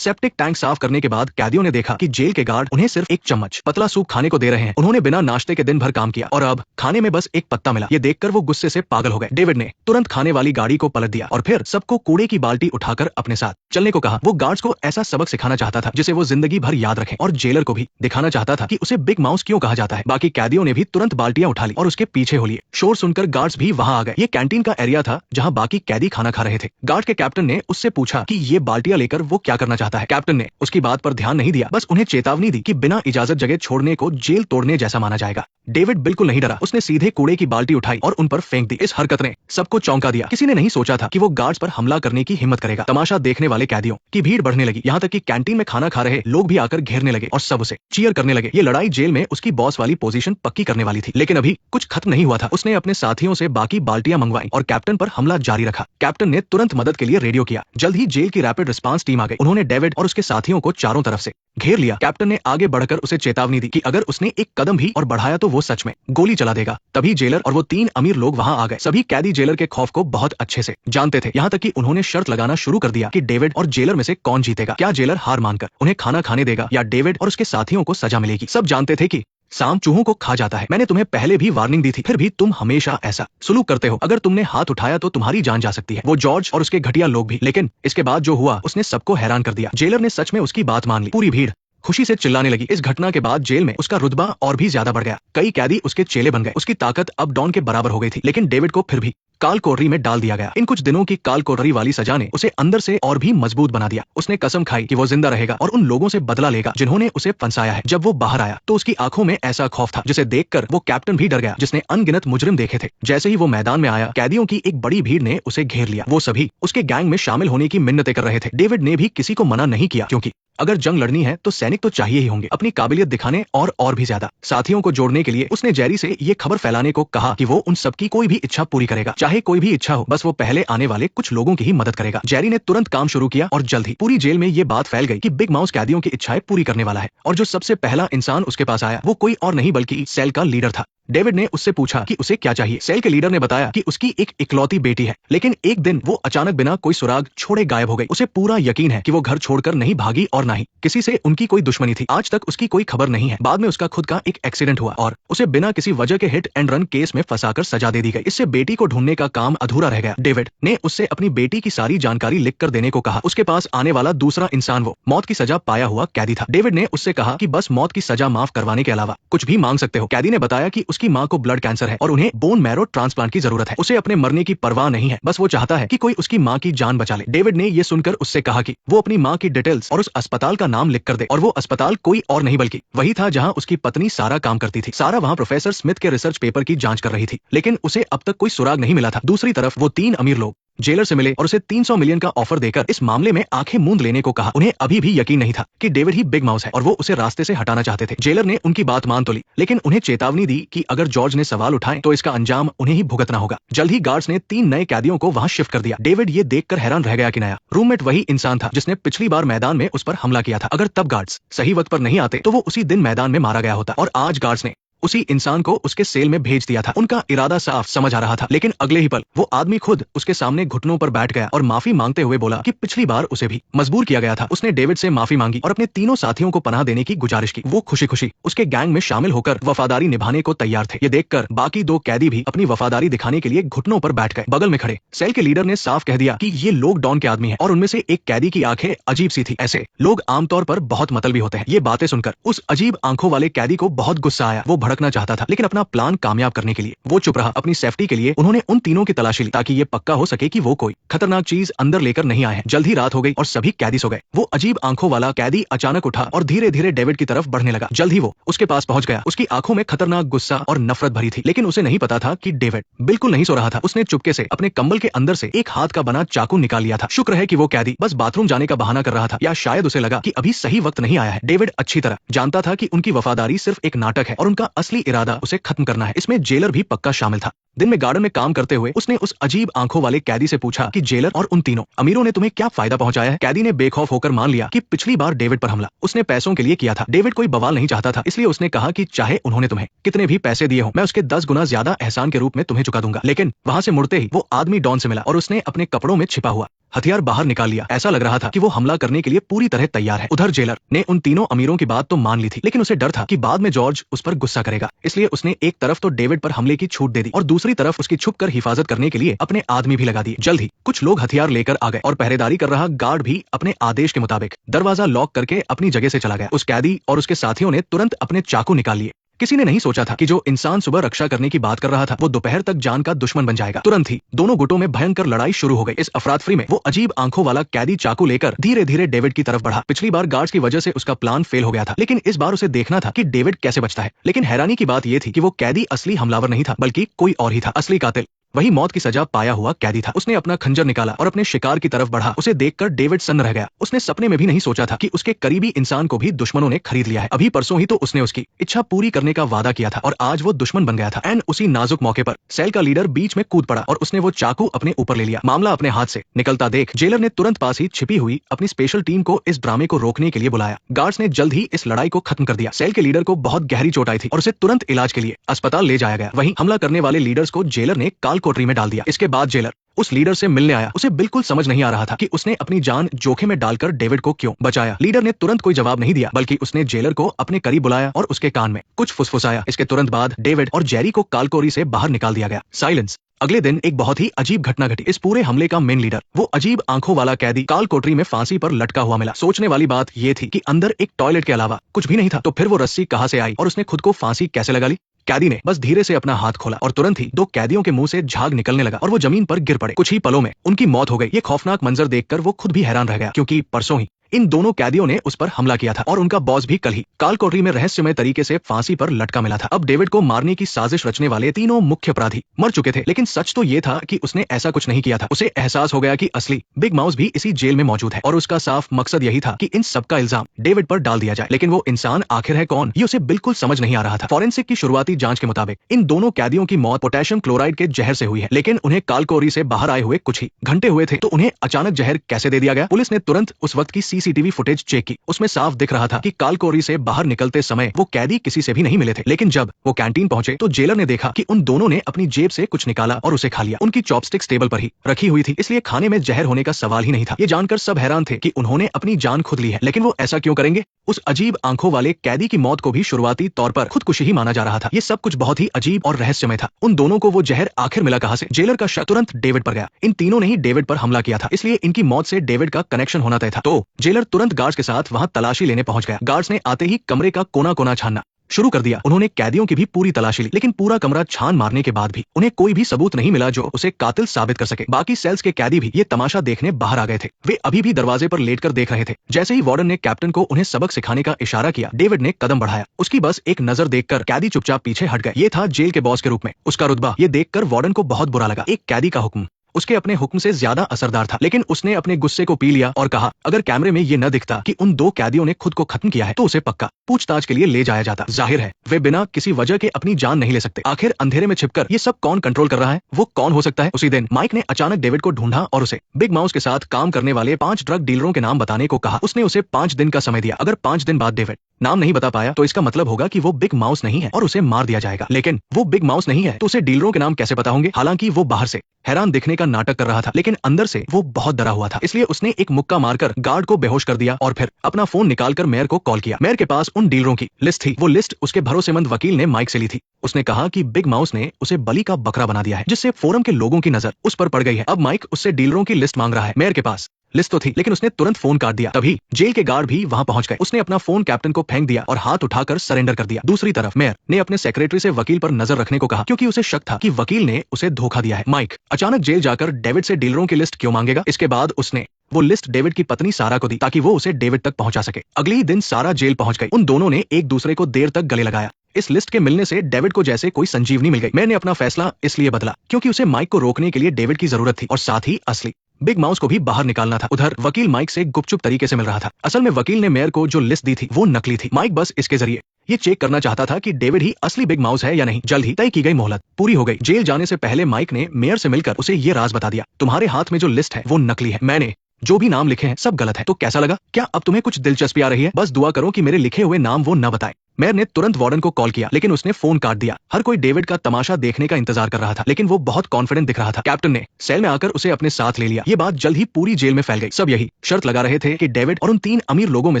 Septic tank साफ करने के बाद कैदियों ने देखा कि जेल के गार्ड उन्हें सिर्फ एक चम्मच पतला सूप खाने को दे रहे हैं। उन्होंने बिना नाश्ते के दिन भर काम किया और अब खाने में बस एक पत्ता मिला। ये देखकर वो गुस्से से पागल हो गए। डेविड ने तुरंत खाने वाली गाड़ी को पलट दिया और फिर सबको कूड़े की बाल्टी उठाकर अपने साथ चलने को कहा। वो गार्ड्स को ऐसा सबक सिखाना चाहता था जिसे वो जिंदगी भर याद रखें और जेलर को भी दिखाना चाहता था कि उसे बिग माउस क्यों कहा जाता है। बाकी कैदियों ने भी तुरंत बाल्टियां उठा ली और उसके पीछे हो लिए। शोर सुनकर गार्ड्स भी वहां आ गए। ये कैंटीन का एरिया था जहां बाकी कैदी खाना खा रहे थे। गार्ड के कैप्टन ने उससे पूछा कि ये बाल्टियां लेकर वो क्या करना चाहता है। कैप्टन ने उसकी बात पर ध्यान नहीं दिया, बस उन्हें चेतावनी दी कि बिना इजाजत जगह छोड़ने को जेल तोड़ने जैसा माना जाएगा। डेविड बिल्कुल नहीं डरा। उसने सीधे कूड़े की बाल्टी उठाई और उन पर फेंक दी। इस हरकत ने सबको चौंका दिया। किसी ने नहीं सोचा था कि वो गार्ड्स पर हमला करने की हिम्मत करेगा। तमाशा देखने वाले कैदियों की भीड़ बढ़ने लगी, यहाँ तक कि कैंटीन में खाना खा रहे लोग भी आकर घेरने लगे और सब उसे चीयर करने लगे। ये लड़ाई जेल में उसकी बॉस वाली पोजीशन पक्की करने वाली थी, लेकिन अभी कुछ खत्म नहीं हुआ था। उसने अपने साथियों से बाकी बाल्टियां मंगवाई और कैप्टन पर हमला जारी रखा। कैप्टन ने तुरंत मदद के लिए रेडियो किया। जल्द ही जेल की रैपिड रिस्पांस टीम आ गई। उन्होंने डेविड और उसके साथियों को चारों तरफ से घेर लिया। कैप्टन ने आगे बढ़कर उसे चेतावनी दी कि अगर उसने एक कदम भी और बढ़ाया तो वो सच में गोली चला देगा। तभी जेलर और वो 3 अमीर लोग वहां आ गए। सभी कैदी जेलर के खौफ को बहुत अच्छे से जानते थे, यहाँ तक कि उन्होंने शर्त लगाना शुरू कर दिया कि डेविड और जेलर में से कौन जीतेगा। क्या जेलर हार मानकर उन्हें खाना खाने देगा या डेविड और उसके साथियों को सजा मिलेगी। सब जानते थे कि सांप चूहों को खा जाता है। मैंने तुम्हें पहले भी वार्निंग दी थी, फिर भी तुम हमेशा ऐसा सुलूक करते हो। अगर तुमने हाथ उठाया तो तुम्हारी जान जा सकती है। वो जॉर्ज और उसके घटिया लोग भी। लेकिन इसके बाद जो हुआ उसने सबको हैरान कर दिया। जेलर ने सच में उसकी बात मान ली। पूरी भीड़ खुशी से चिल्लाने लगी। इस घटना के बाद जेल में उसका रुतबा और भी ज्यादा बढ़ गया। कई कैदी उसके चेले बन गए। उसकी ताकत अब डॉन के बराबर हो गई थी। लेकिन डेविड को फिर भी काल कोठरी में डाल दिया गया। इन कुछ दिनों की काल कोठरी वाली सजा ने उसे अंदर से और भी मजबूत बना दिया। उसने कसम खाई कि वो जिंदा रहेगा और उन लोगों से बदला लेगा जिन्होंने उसे फंसाया है। जब वो बाहर आया तो उसकी आंखों में ऐसा खौफ था जिसे देखकर वो कैप्टन भी डर गया, जिसने अनगिनत मुजरिम देखे थे। जैसे ही वो मैदान में आया, कैदियों की एक बड़ी भीड़ ने उसे घेर लिया। वो सभी उसके गैंग में शामिल होने की मिन्नतें कर रहे थे। डेविड ने भी किसी को मना नहीं किया, क्योंकि अगर जंग लड़नी है तो सैनिक तो चाहिए ही होंगे, अपनी काबिलियत दिखाने और भी ज्यादा। साथियों को जोड़ने के लिए उसने जेरी से ये खबर फैलाने को कहा कि वो उन सबकी कोई भी इच्छा पूरी करेगा, चाहे कोई भी इच्छा हो, बस वो पहले आने वाले कुछ लोगों की ही मदद करेगा। जेरी ने तुरंत काम शुरू किया और जल्द ही पूरी जेल में ये बात फैल गई कि बिग माउस कैदियों की इच्छाएं पूरी करने वाला है। और जो सबसे पहला इंसान उसके पास आया वो कोई और नहीं बल्कि सेल का लीडर था। डेविड ने उससे पूछा कि उसे क्या चाहिए। सेल के लीडर ने बताया कि उसकी एक इकलौती बेटी है, लेकिन एक दिन वो अचानक बिना कोई सुराग छोड़े गायब हो गई। उसे पूरा यकीन है कि वो घर छोड़कर नहीं भागी और ना ही किसी से उनकी कोई दुश्मनी थी। आज तक उसकी कोई खबर नहीं है। बाद में उसका खुद का एक एक्सीडेंट हुआ और उसे बिना किसी वजह के हिट एंड रन केस में फंसाकर सजा दे दी गई। इससे बेटी को ढूंढने का काम अधूरा रह गया। डेविड ने उससे अपनी बेटी की सारी जानकारी लिख कर देने को कहा। उसके पास आने वाला दूसरा इंसान वो मौत की सजा पाया हुआ कैदी था। डेविड ने उससे कहा कि बस मौत की सजा माफ करवाने के अलावा कुछ भी मांग सकते हो। कैदी ने बताया कि उसकी माँ को ब्लड कैंसर है और उन्हें बोन मैरो ट्रांसप्लांट की जरूरत है। उसे अपने मरने की परवाह नहीं है, बस वो चाहता है कि कोई उसकी माँ की जान बचा ले। डेविड ने ये सुनकर उससे कहा कि वो अपनी माँ की डिटेल्स और उस अस्पताल का नाम लिख कर दे। और वो अस्पताल कोई और नहीं बल्कि वही था जहाँ उसकी पत्नी सारा काम करती थी। सारा वहाँ प्रोफेसर स्मिथ के रिसर्च पेपर की जांच कर रही थी, लेकिन उसे अब तक कोई सुराग नहीं मिला था। दूसरी तरफ वो 3 अमीर लोग जेलर से मिले और उसे 300 मिलियन का ऑफर देकर इस मामले में आंखें मूंद लेने को कहा। उन्हें अभी भी यकीन नहीं था कि डेविड ही बिग माउस है और वो उसे रास्ते से हटाना चाहते थे। जेलर ने उनकी बात मान तो ली, लेकिन उन्हें चेतावनी दी कि अगर जॉर्ज ने सवाल उठाए तो इसका अंजाम उन्हें ही भुगतना होगा। जल्द ही गार्ड्स ने 3 नए कैदियों को वहां शिफ्ट कर दिया। डेविड ये देखकर हैरान रह गया कि नया रूममेट वही इंसान था जिसने पिछली बार मैदान में उस पर हमला किया था। अगर तब गार्ड्स सही वक्त पर नहीं आते तो वो उसी दिन मैदान में मारा गया होता। और आज गार्ड्स ने उसी इंसान को उसके सेल में भेज दिया था। उनका इरादा साफ समझ आ रहा था, लेकिन अगले ही पल वो आदमी खुद उसके सामने घुटनों पर बैठ गया और माफी मांगते हुए बोला कि पिछली बार उसे भी मजबूर किया गया था। उसने डेविड से माफी मांगी और अपने तीनों साथियों को पनाह देने की गुजारिश की। वो खुशी खुशी उसके गैंग में शामिल होकर वफादारी निभाने को तैयार थे। ये देखकर बाकी 2 कैदी भी अपनी वफादारी दिखाने के लिए घुटनों पर बैठ गए। बगल में खड़े सेल के लीडर ने साफ कह दिया कि ये लोग डॉन के आदमी हैं और उनमें से एक कैदी की आंखें अजीब सी थी। ऐसे लोग आमतौर पर बहुत मतलबी होते हैं। ये बातें सुनकर उस अजीब आंखों वाले कैदी को बहुत गुस्सा आया। वो भड़कना चाहता था, लेकिन अपना प्लान कामयाब करने के लिए वो चुप रहा। अपनी सेफ्टी के लिए उन्होंने उन तीनों की तलाशी ली ताकि ये पक्का हो सके कि वो कोई खतरनाक चीज अंदर लेकर नहीं आए हैं। जल्द ही रात हो गई और सभी कैदी सो गए। वो अजीब आंखों वाला कैदी अचानक उठा और धीरे धीरे डेविड की तरफ बढ़ने लगा। जल्द ही वो उसके पास पहुंच गया। उसकी आंखों में खतरनाक गुस्सा और नफरत भरी थी, लेकिन उसे नहीं पता था कि डेविड बिल्कुल नहीं सो रहा था। उसने चुपके से अपने कंबल के अंदर से एक हाथ का बना चाकू निकाल लिया था। शुक्र है कि वो कैदी बस बाथरूम जाने का बहाना कर रहा था, या शायद उसे लगा कि अभी सही वक्त नहीं आया है। डेविड अच्छी तरह जानता था कि उनकी वफादारी सिर्फ एक नाटक है और उनका असली इरादा उसे खत्म करना है। इसमें जेलर भी पक्का शामिल था। दिन में गार्डन में काम करते हुए उसने उस अजीब आंखों वाले कैदी से पूछा कि जेलर और उन तीनों अमीरों ने तुम्हें क्या फायदा पहुंचाया है। कैदी ने बेखौफ होकर मान लिया कि पिछली बार डेविड पर हमला उसने पैसों के लिए किया था। डेविड कोई बवाल नहीं चाहता था, इसलिए उसने कहा कि चाहे उन्होंने तुम्हें कितने भी पैसे दिए हो, मैं उसके 10 गुना ज्यादा एहसान के रूप में तुम्हें चुका दूंगा। लेकिन वहां से मुड़ते ही वो आदमी डॉन से मिला और उसने अपने कपड़ों में छिपा हुआ हथियार बाहर निकाल लिया। ऐसा लग रहा था कि वो हमला करने के लिए पूरी तरह तैयार है। उधर जेलर ने उन तीनों अमीरों की बात तो मान ली थी, लेकिन उसे डर था कि बाद में जॉर्ज उस पर गुस्सा करेगा। इसलिए उसने एक तरफ तो डेविड पर हमले की छूट दे दी और दूसरी तरफ उसकी छुपकर हिफाजत करने के लिए अपने आदमी भी लगा दिए। जल्द ही कुछ लोग हथियार लेकर आ गए और पहरेदारी कर रहा गार्ड भी अपने आदेश के मुताबिक दरवाजा लॉक करके अपनी जगह से चला गया। उस कैदी और उसके साथियों ने तुरंत अपने चाकू निकाल लिए। किसी ने नहीं सोचा था कि जो इंसान सुबह रक्षा करने की बात कर रहा था वो दोपहर तक जान का दुश्मन बन जाएगा। तुरंत ही दोनों गुटों में भयंकर लड़ाई शुरू हो गई। इस अफरातफरी में वो अजीब आंखों वाला कैदी चाकू लेकर धीरे धीरे डेविड की तरफ बढ़ा। पिछली बार गार्ड्स की वजह से उसका प्लान फेल हो गया था, लेकिन इस बार उसे देखना था कि डेविड कैसे बचता है। लेकिन हैरानी की बात यह थी कि वो कैदी असली हमलावर नहीं था, बल्कि कोई और ही था। असली कातिल वही मौत की सजा पाया हुआ कैदी था। उसने अपना खंजर निकाला और अपने शिकार की तरफ बढ़ा। उसे देखकर डेविड सन्न रह गया। उसने सपने में भी नहीं सोचा था कि उसके करीबी इंसान को भी दुश्मनों ने खरीद लिया है। अभी परसों ही तो उसने उसकी इच्छा पूरी करने का वादा किया था और आज वो दुश्मन बन गया था। एंड उसी नाजुक मौके पर सेल का लीडर बीच में कूद पड़ा और उसने वो चाकू अपने ऊपर ले लिया। मामला अपने हाथ से निकलता देख जेलर ने तुरंत पास ही छिपी हुई अपनी स्पेशल टीम को इस ड्रामे को रोकने के लिए बुलाया। गार्ड्स ने जल्द ही इस लड़ाई को खत्म कर दिया। सेल के लीडर को बहुत गहरी चोट आई थी और उसे तुरंत इलाज के लिए अस्पताल ले जाया गया। वहीं हमला करने वाले लीडर्स को जेलर ने काल कोठरी में डाल दिया। इसके बाद जेलर उस लीडर से मिलने आया। उसे बिल्कुल समझ नहीं आ रहा था कि उसने अपनी जान जोखिम में डालकर डेविड को क्यों बचाया। लीडर ने तुरंत कोई जवाब नहीं दिया, बल्कि उसने जेलर को अपने करीब बुलाया और उसके कान में कुछ फुसफुसाया। इसके तुरंत बाद डेविड और जेरी को कालकोरी से बाहर निकाल दिया गया। साइलेंस। अगले दिन एक बहुत ही अजीब घटना घटी। इस पूरे हमले का मेन लीडर वो अजीब आंखों वाला कैदी काल कोठरी में फांसी पर लटका हुआ मिला। सोचने वाली बात ये थी कि अंदर एक टॉयलेट के अलावा कुछ भी नहीं था। तो फिर वो रस्सी कहां से आई और उसने खुद को फांसी कैसे लगा ली। कैदी ने बस धीरे से अपना हाथ खोला और तुरंत ही दो कैदियों के मुंह से झाग निकलने लगा और वो जमीन पर गिर पड़े। कुछ ही पलों में उनकी मौत हो गई। ये खौफनाक मंजर देखकर वो खुद भी हैरान रह गया, क्योंकि परसों ही इन दोनों कैदियों ने उस पर हमला किया था और उनका बॉस भी कल ही काल कोठरी में रहस्यमय तरीके से फांसी पर लटका मिला था। अब डेविड को मारने की साजिश रचने वाले तीनों मुख्य अपराधी मर चुके थे, लेकिन सच तो ये था कि उसने ऐसा कुछ नहीं किया था। उसे एहसास हो गया कि असली बिग माउस भी इसी जेल में मौजूद है और उसका साफ मकसद यही था कि इन सबका इल्जाम डेविड पर डाल दिया जाए। लेकिन वो इंसान आखिर है कौन, ये उसे बिल्कुल समझ नहीं आ रहा था। फॉरेंसिक की शुरुआती जांच के मुताबिक इन दोनों कैदियों की मौत पोटेशियम क्लोराइड के जहर से हुई है, लेकिन उन्हें काल कोठरी से बाहर आए हुए कुछ ही घंटे हुए थे, तो उन्हें अचानक जहर कैसे दे दिया गया। पुलिस ने तुरंत उस वक्त की सीसीटीवी फुटेज चेक की। उसमें साफ दिख रहा था कि काल कोठरी से बाहर निकलते समय वो कैदी किसी से भी नहीं मिले थे, लेकिन जब वो कैंटीन पहुंचे तो जेलर ने देखा कि उन दोनों ने अपनी जेब से कुछ निकाला और उसे खा लिया। उनकी चॉपस्टिक्स टेबल पर ही रखी हुई थी, इसलिए खाने में जहर होने का सवाल ही नहीं था। ये जानकर सब हैरान थे कि उन्होंने अपनी जान खुद ली है, लेकिन वो ऐसा क्यों करेंगे। उस अजीब आंखों वाले कैदी की मौत को भी शुरुआती तौर पर खुदकुशी ही माना जा रहा था। ये सब कुछ बहुत ही अजीब और रहस्यमय था। उन दोनों को वो जहर आखिर मिला कहां से। जेलर का शक तुरंत डेविड पर गया। इन तीनों ने ही डेविड पर हमला किया था, इसलिए इनकी मौत से डेविड का कनेक्शन होना तय था। तो जेलर तुरंत गार्ड्स के साथ वहां तलाशी लेने पहुंच गया। गार्ड्स ने आते ही कमरे का कोना कोना छानना शुरू कर दिया। उन्होंने कैदियों की भी पूरी तलाशी ली, लेकिन पूरा कमरा छान मारने के बाद भी उन्हें कोई भी सबूत नहीं मिला जो उसे कातिल साबित कर सके। बाकी सेल्स के कैदी भी ये तमाशा देखने बाहर आ गए थे। वे अभी भी दरवाजे पर लेटकर देख रहे थे। जैसे ही वार्डन ने कैप्टन को उन्हें सबक सिखाने का इशारा किया, डेविड ने कदम बढ़ाया। उसकी बस एक नजर देखकर कैदी चुपचाप पीछे हट गए। ये था जेल के बॉस के रूप में उसका रुतबा। ये देखकर वार्डन को बहुत बुरा लगा। एक कैदी का हुक्म उसके अपने हुक्म से ज्यादा असरदार था, लेकिन उसने अपने गुस्से को पी लिया और कहा, अगर कैमरे में ये न दिखता कि उन दो कैदियों ने खुद को खत्म किया है तो उसे पक्का पूछताछ के लिए ले जाया जाता। जाहिर है वे बिना किसी वजह के अपनी जान नहीं ले सकते। आखिर अंधेरे में छिपकर ये सब कौन कंट्रोल कर रहा है, वो कौन हो सकता है। उसी दिन माइक ने अचानक डेविड को ढूंढा और उसे बिग माउस के साथ काम करने वाले 5 ड्रग डीलरों के नाम बताने को कहा। उसने उसे 5 दिन का समय दिया। अगर 5 दिन बाद डेविड नाम नहीं बता पाया तो इसका मतलब होगा कि वो बिग माउस नहीं है और उसे मार दिया जाएगा। लेकिन वो बिग माउस नहीं है तो उसे डीलरों के नाम कैसे पता होंगे। हालांकि वो बाहर से हैरान दिखने का नाटक कर रहा था, लेकिन अंदर से वो बहुत डरा हुआ था। इसलिए उसने एक मुक्का मारकर गार्ड को बेहोश कर दिया और फिर अपना फोन निकालकर मेयर को कॉल किया। मेयर के पास उन डीलरों की लिस्ट थी। वो लिस्ट उसके भरोसेमंद वकील ने माइक से ली थी। उसने कहा कि बिग माउस ने उसे बलि का बकरा बना दिया है, जिससे फोरम के लोगों की नजर उस पर पड़ गई है। अब माइक उससे डीलरों की लिस्ट मांग रहा है। मेयर के पास लिस्ट तो थी, लेकिन उसने तुरंत फोन काट दिया। तभी जेल के गार्ड भी वहां पहुंच गए। उसने अपना फोन कैप्टन को फेंक दिया और हाथ उठाकर सरेंडर कर दिया। दूसरी तरफ मेयर ने अपने सेक्रेटरी से वकील पर नजर रखने को कहा, क्योंकि उसे शक था कि वकील ने उसे धोखा दिया है। माइक अचानक जेल जाकर डेविड से डीलरों की लिस्ट क्यों मांगेगा। इसके बाद उसने वो लिस्ट डेविड की पत्नी सारा को दी ताकि वो उसे डेविड तक पहुंचा सके। अगले ही दिन सारा जेल पहुंच गई। उन दोनों ने एक दूसरे को देर तक गले लगाया। इस लिस्ट के मिलने से डेविड को जैसे कोई संजीवनी मिल गई। मैंने अपना फैसला इसलिए बदला क्योंकि उसे माइक को रोकने के लिए डेविड की जरूरत थी और साथ ही असली बिग माउस को भी बाहर निकालना था। उधर वकील माइक से गुपचुप तरीके से मिल रहा था। असल में वकील ने मेयर को जो लिस्ट दी थी वो नकली थी। माइक बस इसके जरिए ये चेक करना चाहता था कि डेविड ही असली बिग माउस है या नहीं। जल्द ही तय की गई मोहलत पूरी हो गई। जेल जाने से पहले माइक ने मेयर से मिलकर उसे ये राज बता दिया, तुम्हारे हाथ में जो लिस्ट है वो नकली है। मैंने जो भी नाम लिखे हैं सब गलत है। तो कैसा लगा? क्या अब तुम्हें कुछ दिलचस्पी आ रही है? बस दुआ करो कि मेरे लिखे हुए नाम वो न बताए। मेयर ने तुरंत वार्डन को कॉल किया, लेकिन उसने फोन काट दिया। हर कोई डेविड का तमाशा देखने का इंतजार कर रहा था, लेकिन वो बहुत कॉन्फिडेंट दिख रहा था। कैप्टन ने सेल में आकर उसे अपने साथ ले लिया। ये बात जल्द ही पूरी जेल में फैल गई। सब यही शर्त लगा रहे थे कि डेविड और उन 3 अमीर लोगों में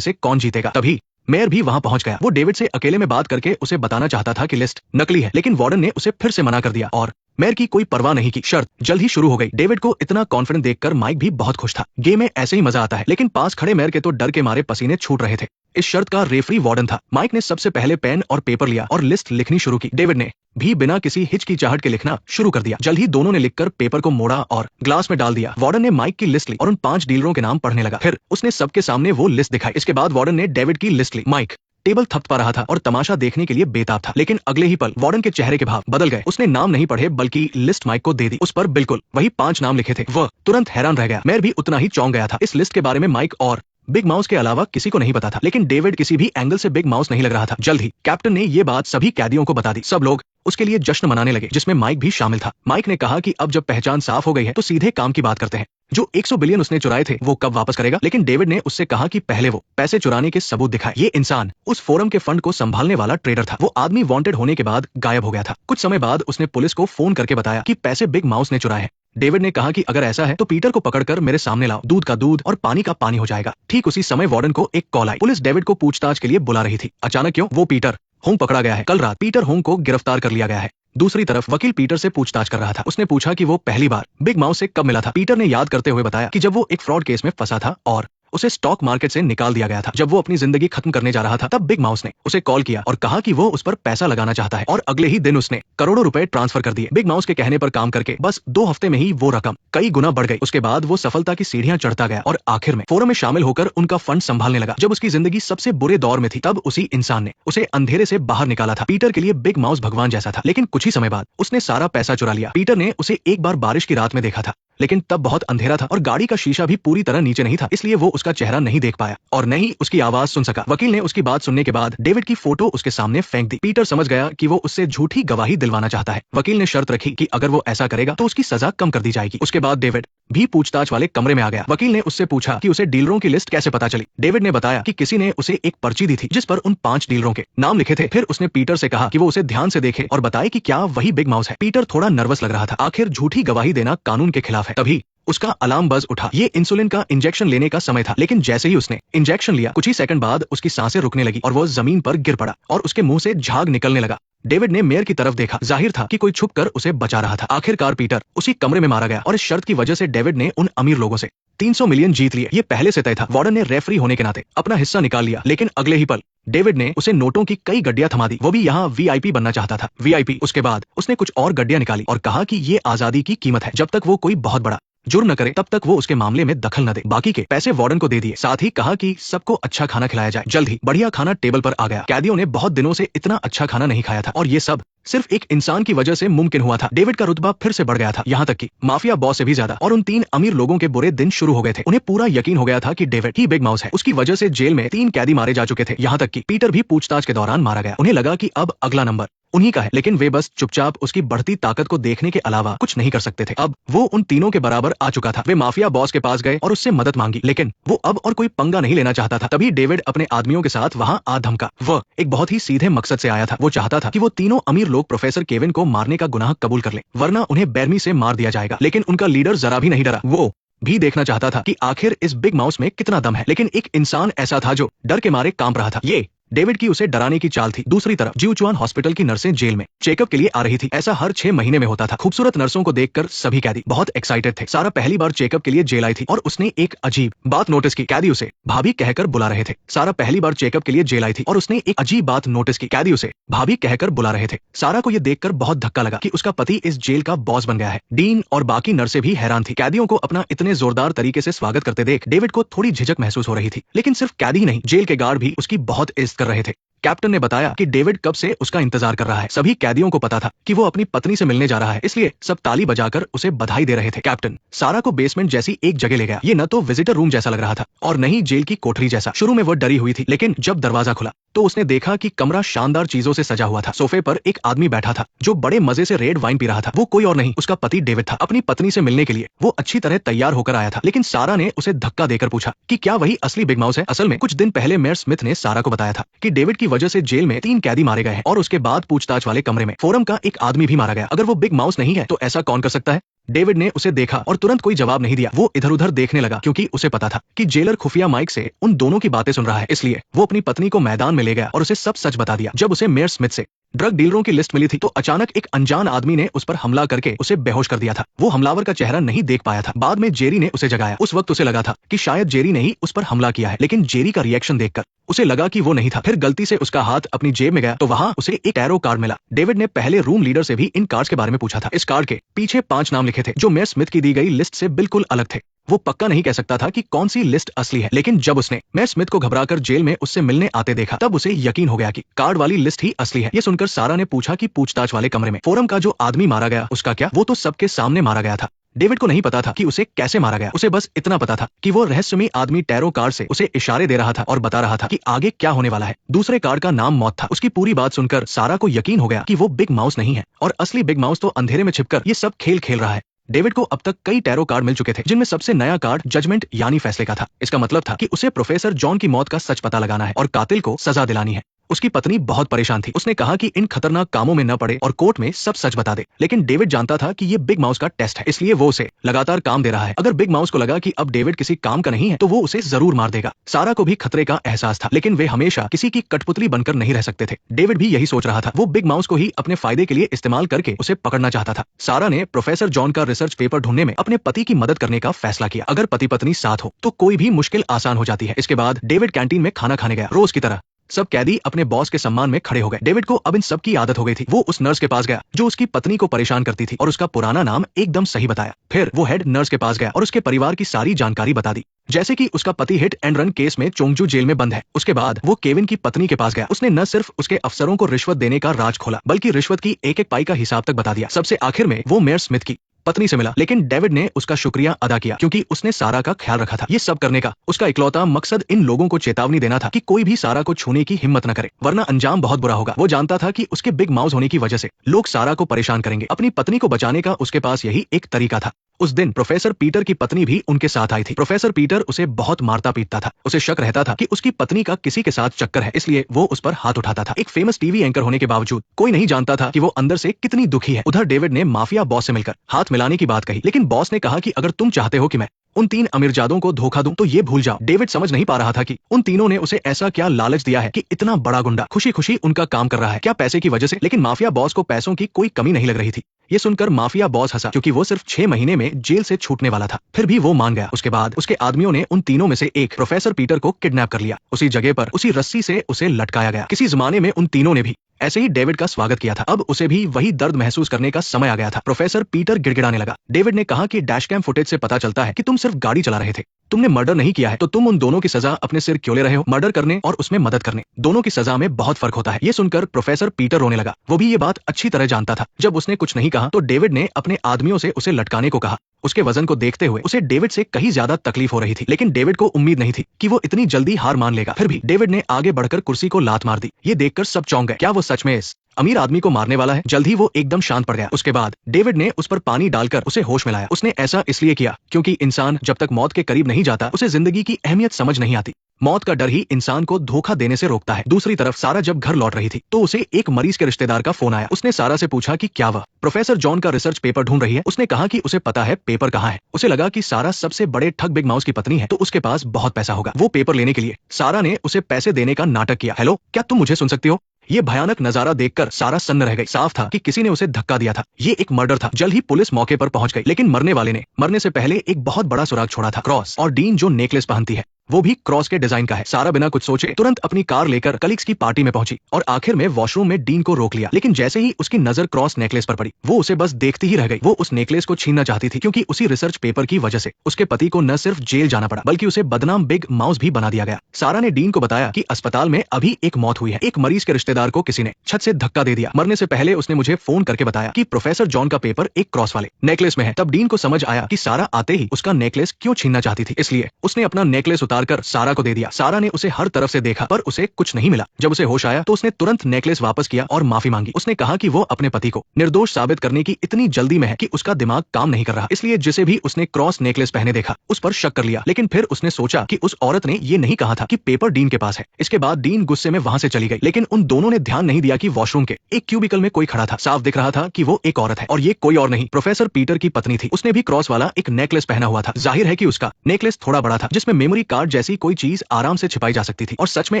से कौन जीतेगा। तभी मेयर भी वहां पहुंच गया। वो डेविड से अकेले में बात करके उसे बताना चाहता था कि लिस्ट नकली है, लेकिन वार्डन ने उसे फिर से मना कर दिया और मेयर की कोई परवाह नहीं की। शर्त जल्द ही शुरू हो गई। डेविड को इतना कॉन्फिडेंट देखकर माइक भी बहुत खुश था। गेम में ऐसे ही मजा आता है, लेकिन पास खड़े मेयर के तो डर के मारे पसीने छूट रहे थे। इस शर्त का रेफरी वार्डन था। माइक ने सबसे पहले पेन और पेपर लिया और लिस्ट लिखनी शुरू की। डेविड ने भी बिना किसी हिचकिचाहट के लिखना शुरू कर दिया। जल्द ही दोनों ने लिखकर पेपर को मोड़ा और ग्लास में डाल दिया। वार्डन ने माइक की लिस्ट ली और उन 5 डीलरों के नाम पढ़ने लगा। फिर उसने सबके सामने वो लिस्ट दिखाई। इसके बाद वार्डन ने डेविड की लिस्ट ली। माइक टेबल थपथपा रहा था और तमाशा देखने के लिए बेताब था, लेकिन अगले ही पल वार्डन के चेहरे के भाव बदल गए। उसने नाम नहीं पढ़े बल्कि लिस्ट माइक को दे दी। उस पर बिल्कुल वही 5 नाम लिखे थे। वह तुरंत हैरान रह गया। मेयर भी उतना ही चौंक गया था। इस लिस्ट के बारे में माइक और बिग माउस के अलावा किसी को नहीं पता था, लेकिन डेविड किसी भी एंगल से बिग माउस नहीं लग रहा था। जल्द ही कैप्टन ने ये बात सभी कैदियों को बता दी। सब लोग उसके लिए जश्न मनाने लगे, जिसमें माइक भी शामिल था। माइक ने कहा कि अब जब पहचान साफ हो गई है तो सीधे काम की बात करते हैं। जो 100 बिलियन उसने चुराए थे वो कब वापस करेगा? लेकिन डेविड ने उससे कहा कि पहले वो पैसे चुराने के सबूत दिखाए। ये इंसान उस फोरम के फंड को संभालने वाला ट्रेडर था। वो आदमी वांटेड होने के बाद गायब हो गया था। कुछ समय बाद उसने पुलिस को फोन करके बताया कि पैसे बिग माउस ने चुराए हैं। डेविड ने कहा कि अगर ऐसा है तो पीटर को पकड़कर मेरे सामने लाओ। दूध का दूध और पानी का पानी हो जाएगा। ठीक उसी समय वार्डन को एक कॉल आई। पुलिस डेविड को पूछताछ के लिए बुला रही थी। अचानक क्यों? वो पीटर होंग पकड़ा गया है। कल रात पीटर होंग को गिरफ्तार कर लिया गया है। दूसरी तरफ वकील पीटर से पूछताछ कर रहा था। उसने पूछा कि वो पहली बार बिग माउस से कब मिला था। पीटर ने याद करते हुए बताया कि जब वो एक फ्रॉड केस में फंसा था और उसे स्टॉक मार्केट से निकाल दिया गया था। जब वो अपनी जिंदगी खत्म करने जा रहा था तब बिग माउस ने उसे कॉल किया और कहा कि वो उस पर पैसा लगाना चाहता है, और अगले ही दिन उसने करोड़ों रुपए ट्रांसफर कर दिए। बिग माउस के कहने पर काम करके बस 2 हफ्ते में ही वो रकम कई गुना बढ़ गई। उसके बाद वो सफलता की सीढ़ियां चढ़ता गया और आखिर में फोरम में शामिल होकर उनका फंड संभालने लगा। जब उसकी जिंदगी सबसे बुरे दौर में थी तब उसी इंसान ने उसे अंधेरे से बाहर निकाला था। पीटर के लिए बिग माउस भगवान जैसा था, लेकिन कुछ ही समय बाद उसने सारा पैसा चुरा लिया। पीटर ने उसे एक बार बारिश की रात में देखा था, लेकिन तब बहुत अंधेरा था और गाड़ी का शीशा भी पूरी तरह नीचे नहीं था, इसलिए वो उसका चेहरा नहीं देख पाया और न ही उसकी आवाज सुन सका। वकील ने उसकी बात सुनने के बाद डेविड की फोटो उसके सामने फेंक दी। पीटर समझ गया कि वो उससे झूठी गवाही दिलवाना चाहता है। वकील ने शर्त रखी कि अगर वो ऐसा करेगा तो उसकी सजा कम कर दी जाएगी। उसके बाद डेविड भी पूछताछ वाले कमरे में आ गया। वकील ने उससे पूछा कि उसे डीलरों की लिस्ट कैसे पता चली। डेविड ने बताया कि किसी ने उसे एक पर्ची दी थी जिस पर उन 5 डीलरों के नाम लिखे थे। फिर उसने पीटर से कहा कि वो उसे ध्यान से देखे और बताए कि क्या वही बिग माउस है। पीटर थोड़ा नर्वस लग रहा था। आखिर झूठी गवाही देना कानून के खिलाफ है। तभी उसका अलार्म बज उठा। ये इंसुलिन का इंजेक्शन लेने का समय था, लेकिन जैसे ही उसने इंजेक्शन लिया कुछ ही सेकंड बाद उसकी सांसें रुकने लगी और वो जमीन पर गिर पड़ा और उसके मुंह से झाग निकलने लगा। डेविड ने मेयर की तरफ देखा। जाहिर था कि कोई छुपकर उसे बचा रहा था। आखिरकार पीटर उसी कमरे में मारा गया और इस शर्त की वजह से डेविड ने उन अमीर लोगों से 300 मिलियन जीत लिए। ये पहले से तय था। वार्डन ने रेफरी होने के नाते अपना हिस्सा निकाल लिया, लेकिन अगले ही पल डेविड ने उसे नोटों की कई गड्डियां थमा दी। वो भी यहाँ वीआईपी बनना चाहता था। वीआईपी। उसके बाद उसने कुछ और गड्डियां निकाली और कहा कि ये आजादी की कीमत है। जब तक वो कोई बहुत बड़ा जुर्म न करे तब तक वो उसके मामले में दखल न दे। बाकी के पैसे वार्डन को दे दिए। साथ ही कहा कि सबको अच्छा खाना खिलाया जाए। जल्द ही बढ़िया खाना टेबल पर आ गया। कैदियों ने बहुत दिनों से इतना अच्छा खाना नहीं खाया था और ये सब सिर्फ एक इंसान की वजह से मुमकिन हुआ था। डेविड का रुतबा फिर से बढ़ गया था, यहाँ तक कि माफिया बॉस से भी ज्यादा। और उन 3 अमीर लोगों के बुरे दिन शुरू हो गए थे। उन्हें पूरा यकीन हो गया था कि डेविड ही बिग माउस है। उसकी वजह से जेल में 3 कैदी मारे जा चुके थे, यहाँ तक कि पीटर भी पूछताछ के दौरान मारा गया। उन्हें लगा कि अब अगला नंबर उन्हीं का है, लेकिन वे बस चुपचाप उसकी बढ़ती ताकत को देखने के अलावा कुछ नहीं कर सकते थे। अब वो उन तीनों के बराबर आ चुका था। वे माफिया बॉस के पास गए और उससे मदद मांगी, लेकिन वो अब और कोई पंगा नहीं लेना चाहता था। तभी डेविड अपने आदमियों के साथ वहां आ धमका। वह एक बहुत ही सीधे मकसद से आया था। वो चाहता था कि वो तीनों अमीर लोग प्रोफेसर केविन को मारने का गुनाह कबूल कर ले, वरना उन्हें बेरमी से मार दिया जाएगा। लेकिन उनका लीडर जरा भी नहीं डरा। वो भी देखना चाहता था कि आखिर इस बिग माउस में कितना दम है। लेकिन एक इंसान ऐसा था जो डर के मारे कांप रहा था। ये डेविड की उसे डराने की चाल थी। दूसरी तरफ जिउचुआन हॉस्पिटल की नर्सें जेल में चेकअप के लिए आ रही थी। ऐसा हर 6 महीने में होता था। खूबसूरत नर्सों को देखकर सभी कैदी बहुत एक्साइटेड थे। सारा पहली बार चेकअप के लिए जेल आई थी और उसने एक अजीब बात नोटिस की। कैदी उसे भाभी कहकर बुला रहे थे। सारा पहली बार चेकअप के लिए जेल आई थी और उसने एक अजीब बात नोटिस की। कैदी उसे भाभी कहकर बुला रहे थे। सारा को यह देखकर बहुत धक्का लगा कि उसका पति इस जेल का बॉस बन गया है। डीन और बाकी नर्सें भी हैरान थी। कैदियों को अपना इतने जोरदार तरीके से स्वागत करते देख डेविड को थोड़ी झिझक महसूस हो रही थी। लेकिन सिर्फ कैदी ही नहीं, जेल के गार्ड भी उसकी बहुत इज्जत कर रहे थे। कैप्टन ने बताया कि डेविड कब से उसका इंतजार कर रहा है। सभी कैदियों को पता था कि वो अपनी पत्नी से मिलने जा रहा है, इसलिए सब ताली बजाकर उसे बधाई दे रहे थे। कैप्टन सारा को बेसमेंट जैसी एक जगह ले गया। ये न तो विजिटर रूम जैसा लग रहा था और न ही जेल की कोठरी जैसा। शुरू में वो डरी हुई थी, लेकिन जब दरवाजा खुला तो उसने देखा कि कमरा शानदार चीजों से सजा हुआ था। सोफे पर एक आदमी बैठा था जो बड़े मजे से रेड वाइन पी रहा था। वो कोई और नहीं, उसका पति डेविड था। अपनी पत्नी से मिलने के लिए वो अच्छी तरह तैयार होकर आया था, लेकिन सारा ने उसे धक्का देकर पूछा कि क्या वही असली बिग माउस है। असल में कुछ दिन पहले मेयर स्मिथ ने सारा को बताया था कि डेविड की वजह से जेल में 3 कैदी मारे गए हैं और उसके बाद पूछताछ वाले कमरे में फोरम का एक आदमी भी मारा गया। अगर वो बिग माउस नहीं है तो ऐसा कौन कर सकता है? डेविड ने उसे देखा और तुरंत कोई जवाब नहीं दिया। वो इधर उधर देखने लगा क्योंकि उसे पता था कि जेलर खुफिया माइक से उन दोनों की बातें सुन रहा है। इसलिए वो अपनी पत्नी को मैदान में ले गया और उसे सब सच बता दिया। जब उसे मेयर स्मिथ से ड्रग डीलरों की लिस्ट मिली थी तो अचानक एक अनजान आदमी ने उस पर हमला करके उसे बेहोश कर दिया था। वो हमलावर का चेहरा नहीं देख पाया था। बाद में जेरी ने उसे जगाया। उस वक्त उसे लगा था कि शायद जेरी ने ही उस पर हमला किया है, लेकिन जेरी का रिएक्शन देखकर उसे लगा कि वो नहीं था। फिर गलती से उसका हाथ अपनी जेब में गया तो वहां उसे एक टैरो कार्ड मिला। डेविड ने पहले रूम लीडर से भी इन कार्ड्स के बारे में पूछा था। इस कार्ड के पीछे 5 नाम लिखे थे जो मेयर स्मिथ की दी गई लिस्ट से बिल्कुल अलग थे। वो पक्का नहीं कह सकता था कि कौन सी लिस्ट असली है, लेकिन जब उसने मेयर स्मिथ को घबराकर जेल में उससे मिलने आते देखा तब उसे यकीन हो गया कि कार्ड वाली लिस्ट ही असली है। ये सुनकर सारा ने पूछा कि पूछताछ वाले कमरे में फोरम का जो आदमी मारा गया उसका क्या? वो तो सबके सामने मारा गया था। डेविड को नहीं पता था कि उसे कैसे मारा गया। उसे बस इतना पता था कि वो रहस्यमयी आदमी टैरो कार्ड से उसे इशारे दे रहा था और बता रहा था कि आगे क्या होने वाला है। दूसरे कार्ड का नाम मौत था। उसकी पूरी बात सुनकर सारा को यकीन हो गया कि वो बिग माउस नहीं है और असली बिग माउस तो अंधेरे में छिपकर ये सब खेल खेल रहा है। डेविड को अब तक कई टैरो कार्ड मिल चुके थे जिनमें सबसे नया कार्ड जजमेंट यानी फैसले का था। इसका मतलब था कि उसे प्रोफेसर जॉन की मौत का सच पता लगाना है और कातिल को सजा दिलानी है। उसकी पत्नी बहुत परेशान थी। उसने कहा कि इन खतरनाक कामों में न पड़े और कोर्ट में सब सच बता दे। लेकिन डेविड जानता था कि ये बिग माउस का टेस्ट है, इसलिए वो उसे लगातार काम दे रहा है। अगर बिग माउस को लगा कि अब डेविड किसी काम का नहीं है तो वो उसे जरूर मार देगा। सारा को भी खतरे का एहसास था, लेकिन वे हमेशा किसी की कठपुतली बनकर नहीं रह सकते थे। डेविड भी यही सोच रहा था। वो बिग माउस को ही अपने फायदे के लिए इस्तेमाल करके उसे पकड़ना चाहता था। सारा ने प्रोफेसर जॉन का रिसर्च पेपर ढूंढने में अपने पति की मदद करने का फैसला किया। अगर पति पत्नी साथ हो तो कोई भी मुश्किल आसान हो जाती है। इसके बाद डेविड कैंटीन में खाना खाने गया। रोज की तरह सब कैदी अपने बॉस के सम्मान में खड़े हो गए। डेविड को अब इन सब की आदत हो गई थी। वो उस नर्स के पास गया जो उसकी पत्नी को परेशान करती थी और उसका पुराना नाम एकदम सही बताया। फिर वो हेड नर्स के पास गया और उसके परिवार की सारी जानकारी बता दी, जैसे कि उसका पति हिट एंड रन केस में चोंगजू जेल में बंद है। उसके बाद वो केविन की पत्नी के पास गया। उसने न सिर्फ उसके अफसरों को रिश्वत देने का राज खोला बल्कि रिश्वत की एक एक पाई का हिसाब तक बता दिया। सबसे आखिर में वो मेयर स्मिथ की पत्नी से मिला, लेकिन डेविड ने उसका शुक्रिया अदा किया क्योंकि उसने सारा का ख्याल रखा था। ये सब करने का उसका इकलौता मकसद इन लोगों को चेतावनी देना था कि कोई भी सारा को छूने की हिम्मत न करे, वरना अंजाम बहुत बुरा होगा। वो जानता था कि उसके बिग माउस होने की वजह से लोग सारा को परेशान करेंगे। अपनी पत्नी को बचाने का उसके पास यही एक तरीका था। उस दिन प्रोफेसर पीटर की पत्नी भी उनके साथ आई थी। प्रोफेसर पीटर उसे बहुत मारता पीटता था। उसे शक रहता था कि उसकी पत्नी का किसी के साथ चक्कर है, इसलिए वो उस पर हाथ उठाता था। एक फेमस टीवी एंकर होने के बावजूद कोई नहीं जानता था कि वो अंदर से कितनी दुखी है। उधर डेविड ने माफिया बॉस से मिलकर हाथ मिलाने की बात कही, लेकिन बॉस ने कहा कि अगर तुम चाहते हो कि मैं उन 3 अमीरजादों को धोखा दूं तो ये भूल जाओ। डेविड समझ नहीं पा रहा था कि उन तीनों ने उसे ऐसा क्या लालच दिया है कि इतना बड़ा गुंडा खुशी खुशी उनका काम कर रहा है। क्या पैसे की वजह से? लेकिन माफिया बॉस को पैसों की कोई कमी नहीं लग रही थी। ये सुनकर माफिया बॉस हंसा क्योंकि वो सिर्फ 6 महीने में जेल से छूटने वाला था। फिर भी वो मान गया। उसके बाद उसके आदमियों ने उन तीनों में से एक प्रोफेसर पीटर को किडनैप कर लिया। उसी जगह पर उसी रस्सी से उसे लटकाया गया। किसी जमाने में उन तीनों ने भी ऐसे ही डेविड का स्वागत किया था। अब उसे भी वही दर्द महसूस करने का समय आ गया था। प्रोफेसर पीटर गिड़गिड़ाने लगा। डेविड ने कहा कि डैशकैम फुटेज से पता चलता है कि तुम सिर्फ गाड़ी चला रहे थे, तुमने मर्डर नहीं किया है, तो तुम उन दोनों की सजा अपने सिर क्यों ले रहे हो? मर्डर करने और उसमें मदद करने, दोनों की सजा में बहुत फर्क होता है। ये सुनकर प्रोफेसर पीटर रोने लगा। वो भी ये बात अच्छी तरह जानता था। जब उसने कुछ नहीं कहा तो डेविड ने अपने आदमियों से उसे लटकाने को कहा। उसके वजन को देखते हुए उसे डेविड से कहीं ज्यादा तकलीफ हो रही थी, लेकिन डेविड को उम्मीद नहीं थी कि वो इतनी जल्दी हार मान लेगा। फिर भी डेविड ने आगे बढ़कर कुर्सी को लात मार दी। ये देखकर सब चौंक गए। क्या वो सच में इस अमीर आदमी को मारने वाला है? जल्द ही वो एकदम शांत पड़ गया। उसके बाद डेविड ने उस पर पानी डालकर उसे होश में लाया। उसने ऐसा इसलिए किया क्योंकि इंसान जब तक मौत के करीब नहीं जाता उसे जिंदगी की अहमियत समझ नहीं आती। मौत का डर ही इंसान को धोखा देने से रोकता है। दूसरी तरफ सारा जब घर लौट रही थी तो उसे एक मरीज के रिश्तेदार का फोन आया। उसने सारा से पूछा कि क्या वह प्रोफेसर जॉन का रिसर्च पेपर ढूंढ रही है। उसने कहा कि उसे पता है पेपर कहाँ है। उसे लगा कि सारा सबसे बड़े ठग बिग माउस की पत्नी है तो उसके पास बहुत पैसा होगा। वो पेपर लेने के लिए सारा ने उसे पैसे देने का नाटक किया। हेलो, क्या तुम मुझे सुन सकती हो? ये भयानक नजारा देखकर सारा सन्न रह गई। साफ था कि किसी ने उसे धक्का दिया था। ये एक मर्डर था। जल्द ही पुलिस मौके पर पहुंच गई, लेकिन मरने वाले ने मरने से पहले एक बहुत बड़ा सुराग छोड़ा था। क्रॉस। और डीन जो नेकलेस पहनती है वो भी क्रॉस के डिजाइन का है। सारा बिना कुछ सोचे तुरंत अपनी कार लेकर कलीग्स की पार्टी में पहुंची और आखिर में वॉशरूम में डीन को रोक लिया। लेकिन जैसे ही उसकी नजर क्रॉस नेकलेस पर पड़ी वो उसे बस देखती ही रह गई। वो उस नेकलेस को छीनना चाहती थी क्योंकि उसी रिसर्च पेपर की वजह से उसके पति को न सिर्फ जेल जाना पड़ा बल्कि उसे बदनाम बिग माउस भी बना दिया गया। सारा ने डीन को बताया कि अस्पताल में अभी एक मौत हुई है। एक मरीज के रिश्तेदार को किसी ने छत से धक्का दे दिया। मरने से पहले उसने मुझे फोन करके बताया कि प्रोफेसर जॉन का पेपर एक क्रॉस वाले नेकलेस में है। तब डीन को समझ आया कि सारा आते ही उसका नेकलेस क्यों छीनना चाहती थी। इसलिए उसने अपना नेकलेस उतार उतारकर सारा को दे दिया। सारा ने उसे हर तरफ से देखा पर उसे कुछ नहीं मिला। जब उसे होश आया तो उसने तुरंत नेकलेस वापस किया और माफी मांगी। उसने कहा कि वो अपने पति को निर्दोष साबित करने की इतनी जल्दी में है कि उसका दिमाग काम नहीं कर रहा, इसलिए जिसे भी उसने क्रॉस नेकलेस पहने देखा उस पर शक कर लिया। लेकिन फिर उसने सोचा कि उस औरत ने ये नहीं कहा था कि पेपर डीन के पास है। इसके बाद डीन गुस्से में वहां से चली गई, लेकिन उन दोनों ने ध्यान नहीं दिया कि वॉशरूम के एक क्यूबिकल में कोई खड़ा था। साफ दिख रहा था कि वो एक औरत है और ये कोई और नहीं, प्रोफेसर पीटर की पत्नी थी। उसने भी क्रॉस वाला एक नेकलेस पहना हुआ था। जाहिर है कि उसका नेकलेस थोड़ा बड़ा था, जिसमें मेमोरी कार्ड जैसी कोई चीज आराम से छिपाई जा सकती थी। और सच में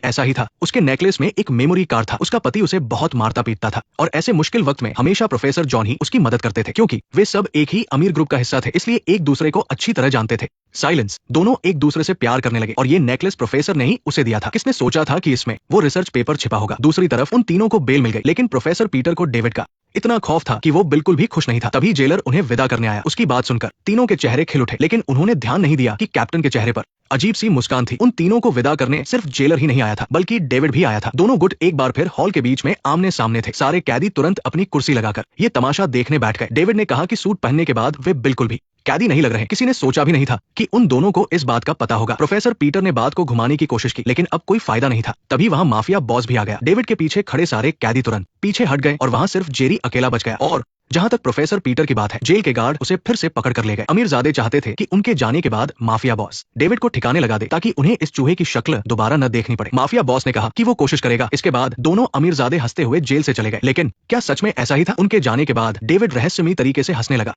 ऐसा ही था। उसके नेकलेस में एक मेमोरी कार्ड था। उसका पति उसे बहुत मारता पीटता था और ऐसे मुश्किल वक्त में हमेशा प्रोफेसर जॉन ही उसकी मदद करते थे, क्योंकि वे सब एक ही अमीर ग्रुप का हिस्सा थे, इसलिए एक दूसरे को अच्छी तरह जानते थे। साइलेंस। दोनों एक दूसरे से प्यार करने लगे और ये नेकलेस प्रोफेसर ने ही उसे दिया था। किसने सोचा था कि इसमें वो रिसर्च पेपर छिपा होगा। दूसरी तरफ उन तीनों को बेल मिल गई, लेकिन प्रोफेसर पीटर को डेविड का इतना खौफ था कि वो बिल्कुल भी खुश नहीं था। तभी जेलर उन्हें विदा करने आया। उसकी बात सुनकर तीनों के चेहरे खिल उठे, लेकिन उन्होंने ध्यान नहीं दिया कि कैप्टन के चेहरे पर अजीब सी मुस्कान थी। उन तीनों को विदा करने सिर्फ जेलर ही नहीं आया था, बल्कि डेविड भी आया था। दोनों गुट एक बार फिर हॉल के बीच में आमने सामने थे। सारे कैदी तुरंत अपनी कुर्सी लगाकर ये तमाशा देखने बैठ गए। डेविड ने कहा कि सूट पहनने के बाद वे बिल्कुल भी कैदी नहीं लग रहे। किसी ने सोचा भी नहीं था कि उन दोनों को इस बात का पता होगा। प्रोफेसर पीटर ने बात को घुमाने की कोशिश की, लेकिन अब कोई फायदा नहीं था। तभी वहां माफिया बॉस भी आ गया। डेविड के पीछे खड़े सारे कैदी तुरंत पीछे हट गए और वहां सिर्फ जेरी अकेला बच गया। और जहां तक प्रोफेसर पीटर की बात है, जेल के गार्ड उसे फिर से पकड़ कर ले गए। अमीरजादे चाहते थे कि उनके जाने के बाद माफिया बॉस डेविड को ठिकाने लगा दे, ताकि उन्हें इस चूहे की शक्ल दोबारा न देखनी पड़े। माफिया बॉस ने कहा कि वो कोशिश करेगा। इसके बाद दोनों अमीरजादे हंसते हुए जेल से चले गए। लेकिन क्या सच में ऐसा ही था? उनके जाने के बाद डेविड रहस्यमयी तरीके से हंसने लगा।